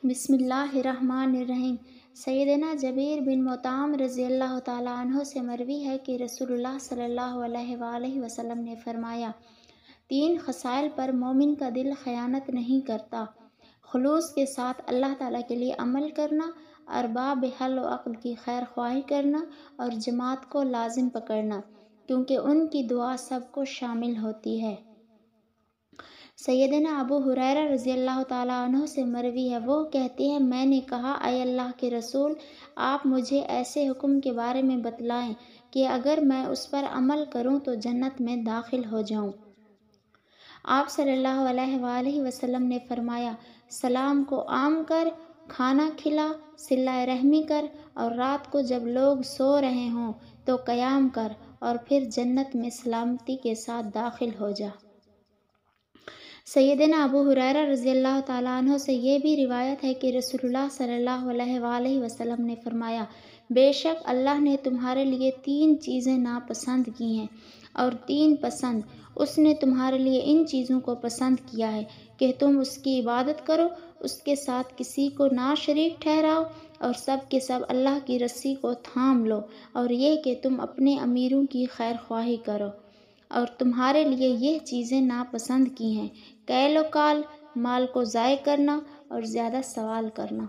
بسم اللہ الرحمن الرحیم۔ سیدنا جبیر بن مطعم رضی اللہ تعالیٰ عنہ سے مروی ہے کہ رسول اللہ صلی اللہ علیہ وآلہ وسلم نے فرمایا، 3 خصال پر مومن کا دل خیانت نہیں کرتا: خلوص کے ساتھ اللہ تعالیٰ کے لیے عمل کرنا، ارباب حل و عقد کی خیر خواہی کرنا، اور جماعت کو لازم پکڑنا، کیونکہ ان کی دعا سب کو شامل ہوتی ہے۔ سیدنا ابو ہریرہ رضی اللہ تعالیٰ عنہ سے مروی ہے، وہ کہتے ہیں، میں نے کہا، اے اللہ کے رسول، آپ مجھے ایسے حکم کے بارے میں بتلائیں کہ اگر میں اس پر عمل کروں تو جنت میں داخل ہو جاؤں۔ آپ صلی اللہ علیہ وآلہ وسلم نے فرمایا، سلام کو عام کر، کھانا کھلا، صلہ رحمی کر، اور رات کو جب لوگ سو رہے ہوں تو قیام کر، اور پھر جنت میں سلامتی کے ساتھ داخل ہو جا۔ سیدنا ابو ہریرہ رضی اللہ تعالیٰ عنہ سے یہ بھی روایت ہے کہ رسول اللہ صلی اللہ علیہ وآلہ وسلم نے فرمایا، بے شک اللہ نے تمہارے لیے 3 چیزیں ناپسند کی ہیں اور 3 پسند۔ اس نے تمہارے لیے ان چیزوں کو پسند کیا ہے کہ تم اس کی عبادت کرو، اس کے ساتھ کسی کو نہ شریک ٹھہراؤ، اور سب کے سب اللہ کی رسی کو تھام لو، اور یہ کہ تم اپنے امیروں کی خیر خواہی کرو۔ اور تمہارے لیے یہ چیزیں ناپسند کی ہیں: کیل و کال، مال کو ضائع کرنا، اور زیادہ سوال کرنا۔